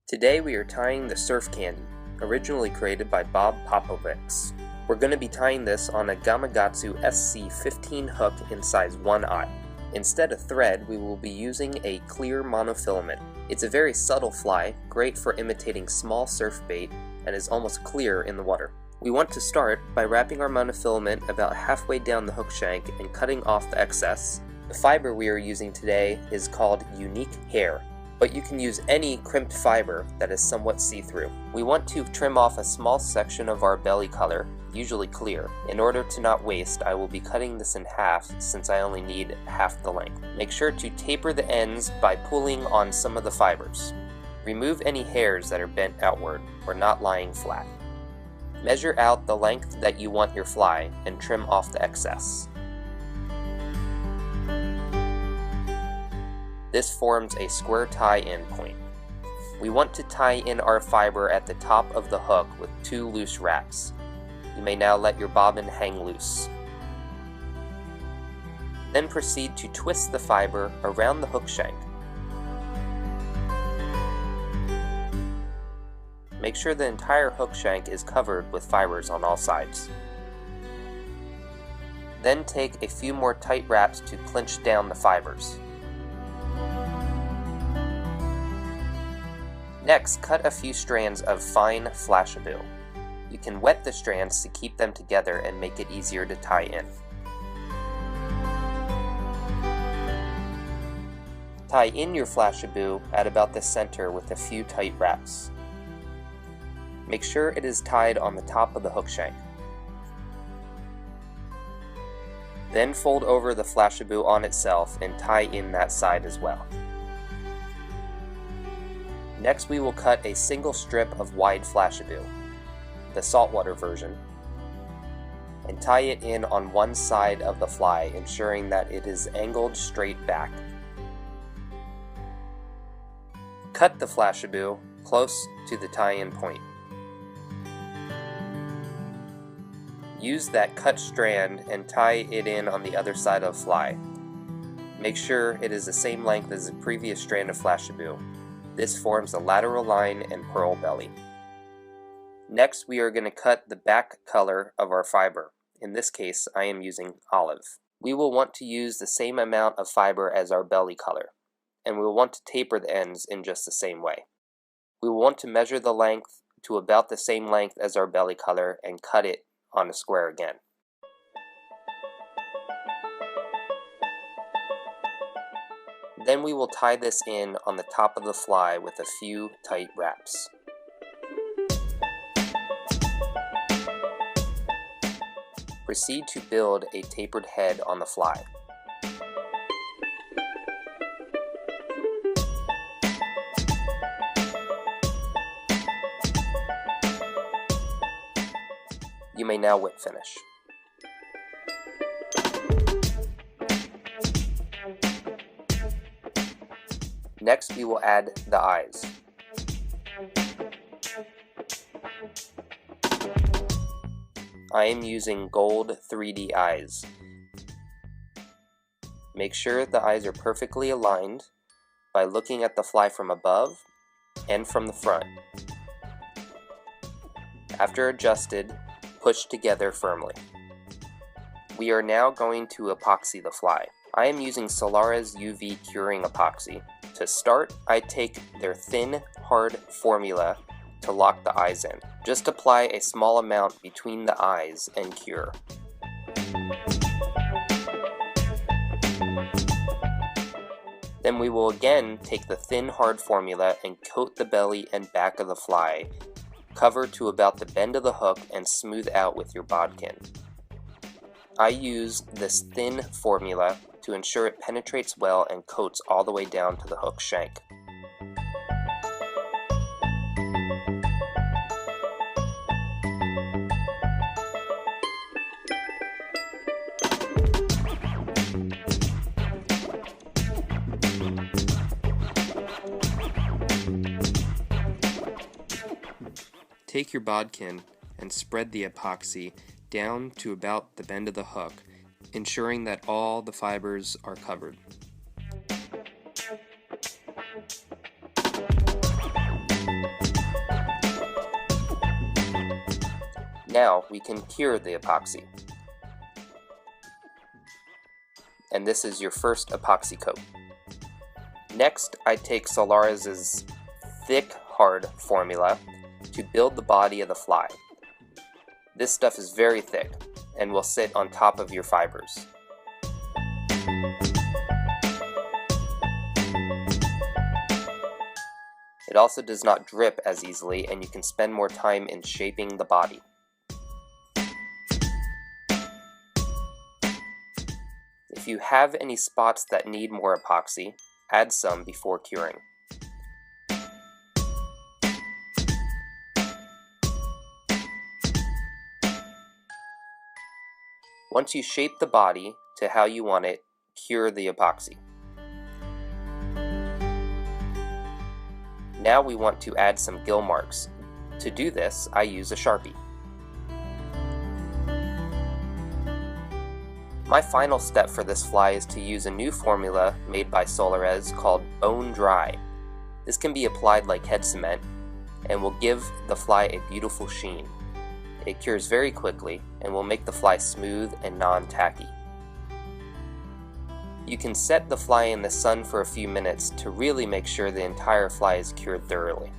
Today we are tying the surf candy, originally created by Bob Popovics. We're going to be tying this on a Gamakatsu SC15 hook in size 1i. Instead of thread, we will be using a clear monofilament. It's a very subtle fly, great for imitating small surf bait, and is almost clear in the water. We want to start by wrapping our monofilament about halfway down the hook shank and cutting off the excess. The fiber we are using today is called unique hair, but you can use any crimped fiber that is somewhat see-through. We want to trim off a small section of our belly color, usually clear. In order to not waste, I will be cutting this in half since I only need half the length. Make sure to taper the ends by pulling on some of the fibers. Remove any hairs that are bent outward or not lying flat. Measure out the length that you want your fly and trim off the excess. This forms a square tie-in point. We want to tie in our fiber at the top of the hook with 2 loose wraps. You may now let your bobbin hang loose. Then proceed to twist the fiber around the hook shank. Make sure the entire hook shank is covered with fibers on all sides. Then take a few more tight wraps to clinch down the fibers. Next, cut a few strands of fine Flashabou. You can wet the strands to keep them together and make it easier to tie in. Tie in your Flashabou at about the center with a few tight wraps. Make sure it is tied on the top of the hook shank. Then fold over the Flashabou on itself and tie in that side as well. Next we will cut a single strip of wide Flashabou, the saltwater version, and tie it in on one side of the fly, ensuring that it is angled straight back. Cut the Flashabou close to the tie-in point. Use that cut strand and tie it in on the other side of the fly. Make sure it is the same length as the previous strand of Flashabou. This forms a lateral line and pearl belly. Next, we are going to cut the back color of our fiber. In this case, I am using olive. We will want to use the same amount of fiber as our belly color, and we will want to taper the ends in just the same way. We will want to measure the length to about the same length as our belly color and cut it on a square again. Then we will tie this in on the top of the fly with a few tight wraps. Proceed to build a tapered head on the fly. You may now whip finish. Next, we will add the eyes. I am using gold 3D eyes. Make sure the eyes are perfectly aligned by looking at the fly from above and from the front. After adjusted, push together firmly. We are now going to epoxy the fly. I am using Solarez UV curing epoxy. To start, I take their thin, hard formula to lock the eyes in. Just apply a small amount between the eyes and cure. Then we will again take the thin, hard formula and coat the belly and back of the fly. Cover to about the bend of the hook and smooth out with your bodkin. I use this thin formula to ensure it penetrates well and coats all the way down to the hook shank. Take your bodkin and spread the epoxy down to about the bend of the hook, ensuring that all the fibers are covered. Now we can cure the epoxy. And this is your first epoxy coat. Next, I take Solarez's thick, hard formula to build the body of the fly. This stuff is very thick and will sit on top of your fibers. It also does not drip as easily, and you can spend more time in shaping the body. If you have any spots that need more epoxy, add some before curing. Once you shape the body to how you want it, cure the epoxy. Now we want to add some gill marks. To do this, I use a Sharpie. My final step for this fly is to use a new formula made by Solarez called Bone Dry. This can be applied like head cement and will give the fly a beautiful sheen. It cures very quickly and will make the fly smooth and non-tacky. You can set the fly in the sun for a few minutes to really make sure the entire fly is cured thoroughly.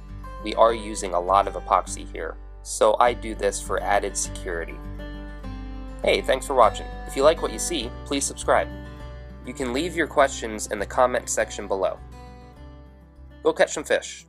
We are using a lot of epoxy here, so I do this for added security. Hey, thanks for watching. If you like what you see, please subscribe. You can leave your questions in the comment section below. Go catch some fish.